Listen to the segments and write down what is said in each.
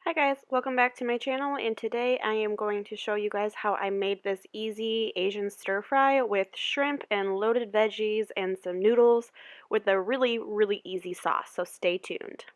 Hi guys, welcome back to my channel, and today I am going to show you guys how I made this easy Asian stir fry with shrimp and loaded veggies and some noodles with a really easy sauce, so stay tuned.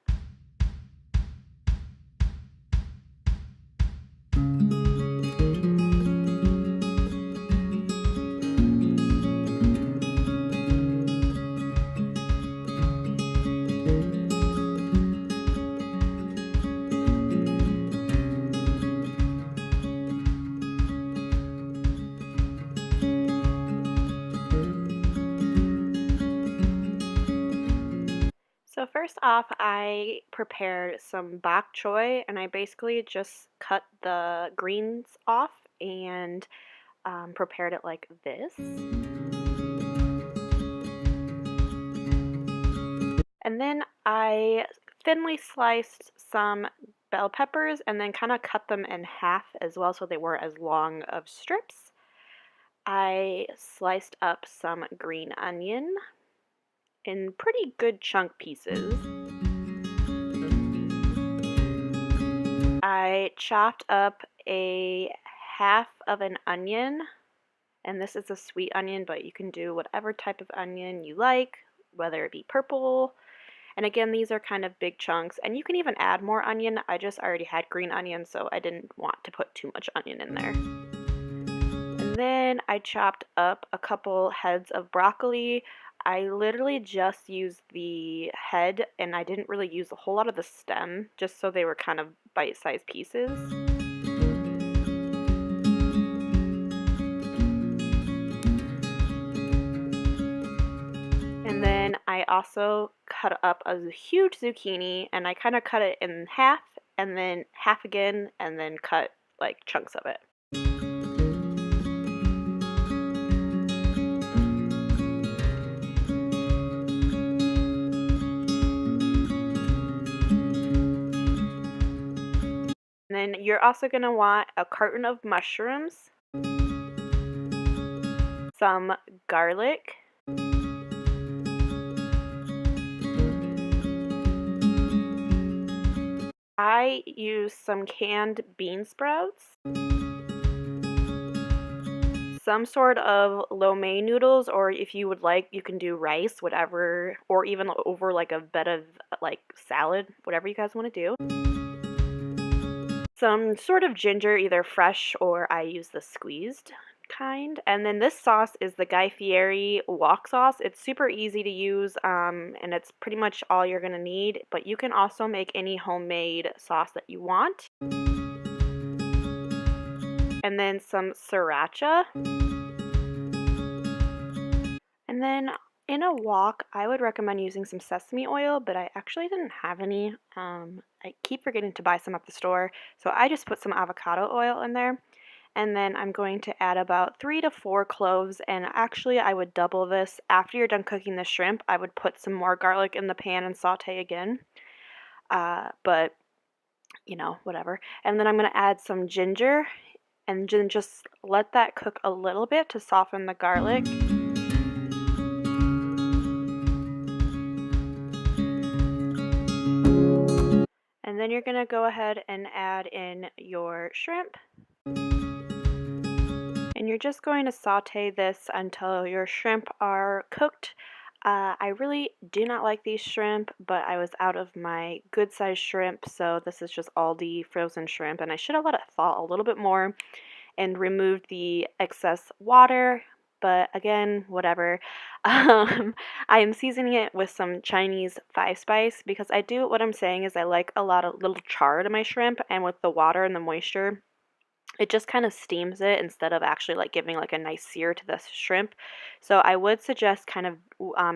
So first off, I prepared some bok choy, and I basically just cut the greens off and prepared it like this. And then I thinly sliced some bell peppers and then kind of cut them in half as well so they weren't as long of strips. I sliced up some green onion in pretty good chunk pieces. I chopped up a half of an onion, and this is a sweet onion, but you can do whatever type of onion you like, whether it be purple. And again, these are kind of big chunks, and you can even add more onion. I just already had green onion, so I didn't want to put too much onion in there. And then I chopped up a couple heads of broccoli. I literally just used the head, and I didn't really use a whole lot of the stem, just so they were kind of bite-sized pieces. And then I also cut up a huge zucchini, and I kind of cut it in half and then half again and then cut like chunks of it. And then you're also going to want a carton of mushrooms, some garlic, I use some canned bean sprouts, some sort of lo mein noodles, or if you would like, you can do rice, whatever, or even over like a bed of like salad, whatever you guys want to do. Some sort of ginger, either fresh or I use the squeezed kind. And then this sauce is the Guy Fieri wok sauce. It's super easy to use, and it's pretty much all you're going to need, but you can also make any homemade sauce that you want. And then some sriracha. And then in a wok, I would recommend using some sesame oil, but I actually didn't have any. I keep forgetting to buy some at the store, so I just put some avocado oil in there. And then I'm going to add about 3 to 4 cloves, and actually I would double this. After you're done cooking the shrimp, I would put some more garlic in the pan and saute again. But, you know, whatever. And then I'm going to add some ginger, and then just let that cook a little bit to soften the garlic. And then you're going to go ahead and add in your shrimp. And you're just going to saute this until your shrimp are cooked. I really do not like these shrimp, but I was out of my good sized shrimp, so this is just Aldi frozen shrimp, and I should have let it thaw a little bit more and removed the excess water, but again, whatever. I am seasoning it with some Chinese 5-spice because what I'm saying is I like a lot of little char to my shrimp, and with the water and the moisture, it just kind of steams it instead of actually like giving like a nice sear to the shrimp. So I would suggest kind of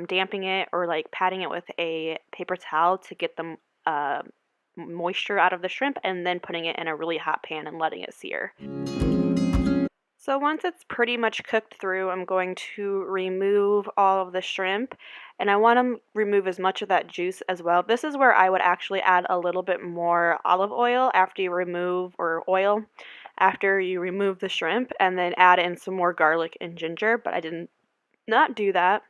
damping it or like patting it with a paper towel to get the moisture out of the shrimp, and then putting it in a really hot pan and letting it sear. So once it's pretty much cooked through, I'm going to remove all of the shrimp, and I want to remove as much of that juice as well. This is where I would actually add a little bit more olive oil after you remove the shrimp, and then add in some more garlic and ginger, but I did not do that,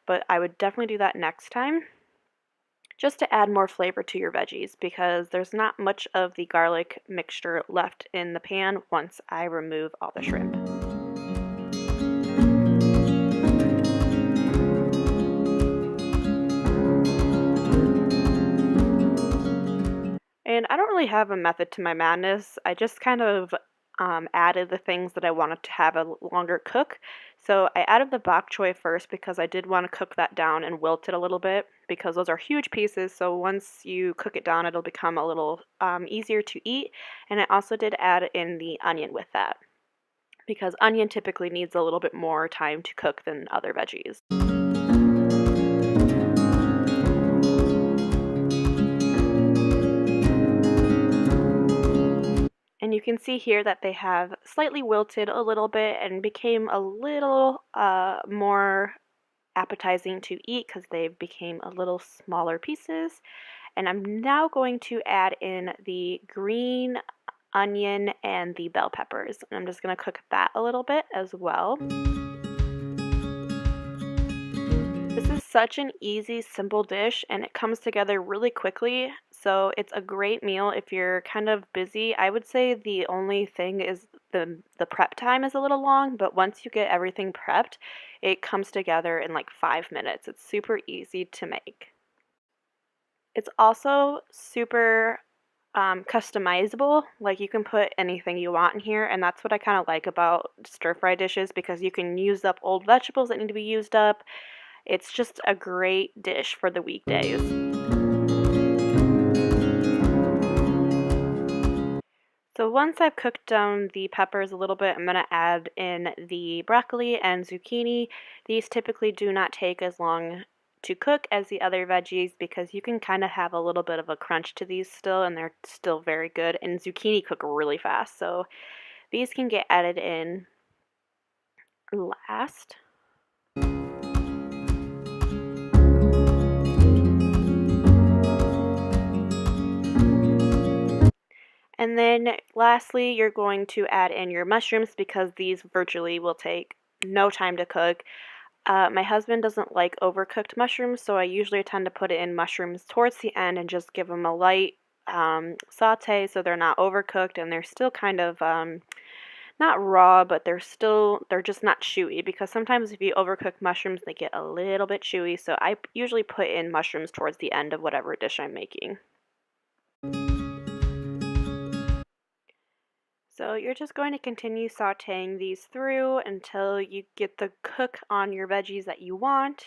but I would definitely do that next time. just to add more flavor to your veggies because there's not much of the garlic mixture left in the pan once I remove all the shrimp. And I don't really have a method to my madness. I just kind of added the things that I wanted to have a longer cook. So I added the bok choy first because I did want to cook that down and wilt it a little bit because those are huge pieces. So once you cook it down, it'll become a little easier to eat. And I also did add in the onion with that because onion typically needs a little bit more time to cook than other veggies. And you can see here that they have slightly wilted a little bit and became a little more appetizing to eat because they became a little smaller pieces. And I'm now going to add in the green onion and the bell peppers. And I'm just going to cook that a little bit as well. This is such an easy, simple dish, and it comes together really quickly, so it's a great meal if you're kind of busy. I would say the only thing is the prep time is a little long, but once you get everything prepped, it comes together in like 5 minutes. It's super easy to make. It's also super customizable. Like you can put anything you want in here, and that's what I kind of like about stir fry dishes because you can use up old vegetables that need to be used up. It's just a great dish for the weekdays. So once I've cooked down the peppers a little bit, I'm going to add in the broccoli and zucchini. These typically do not take as long to cook as the other veggies because you can kind of have a little bit of a crunch to these still, and they're still very good. And zucchini cook really fast, so these can get added in last. And then lastly, you're going to add in your mushrooms because these virtually will take no time to cook. My husband doesn't like overcooked mushrooms, so I usually tend to put it in mushrooms towards the end and just give them a light saute so they're not overcooked and they're still kind of not raw, but they're just not chewy because sometimes if you overcook mushrooms, they get a little bit chewy. So I usually put in mushrooms towards the end of whatever dish I'm making. So you're just going to continue sauteing these through until you get the cook on your veggies that you want.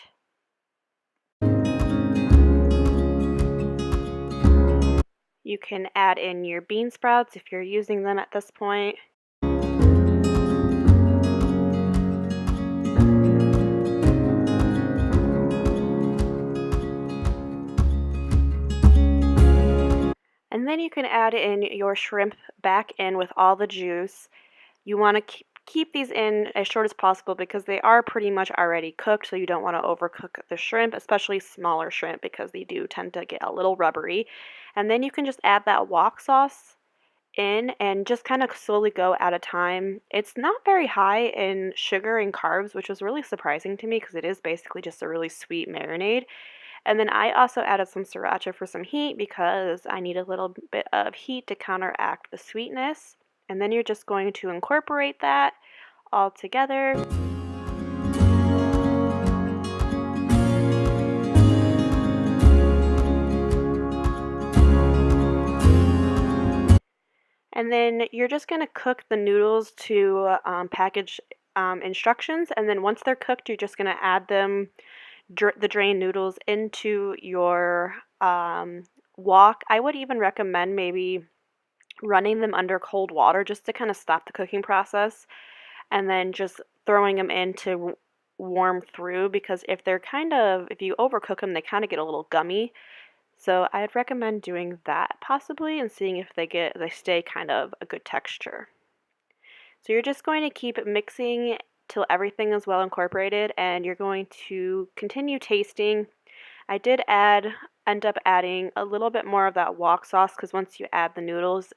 You can add in your bean sprouts if you're using them at this point. And then you can add in your shrimp back in with all the juice. You want to keep these in as short as possible because they are pretty much already cooked, so you don't want to overcook the shrimp, especially smaller shrimp because they do tend to get a little rubbery. And then you can just add that wok sauce in and just kind of slowly go at a time. It's not very high in sugar and carbs, which was really surprising to me because it is basically just a really sweet marinade. And then I also added some sriracha for some heat because I need a little bit of heat to counteract the sweetness. And then you're just going to incorporate that all together. And then you're just going to cook the noodles to package instructions. And then once they're cooked, you're just going to add them the drained noodles into your wok. I would even recommend maybe running them under cold water just to kind of stop the cooking process, and then just throwing them in to warm through because if you overcook them, they kind of get a little gummy. So I'd recommend doing that possibly and seeing if they stay kind of a good texture. So you're just going to keep mixing till everything is well incorporated, and you're going to continue tasting. I did end up adding a little bit more of that wok sauce because once you add the noodles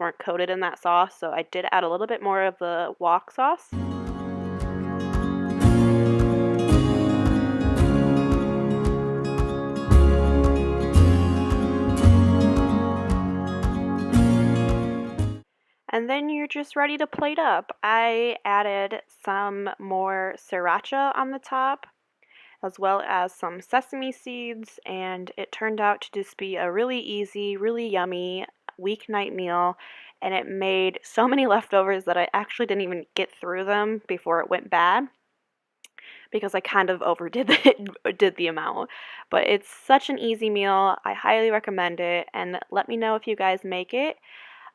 weren't coated in that sauce, so I did add a little bit more of the wok sauce. And then you're just ready to plate up. I added some more sriracha on the top, as well as some sesame seeds, and it turned out to just be a really easy, really yummy weeknight meal, and it made so many leftovers that I actually didn't even get through them before it went bad because I kind of overdid did the amount. But it's such an easy meal. I highly recommend it, and let me know if you guys make it.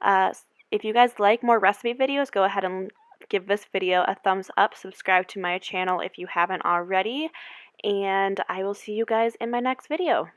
Uh, if you guys like more recipe videos, go ahead and give this video a thumbs up. Subscribe to my channel if you haven't already, and I will see you guys in my next video.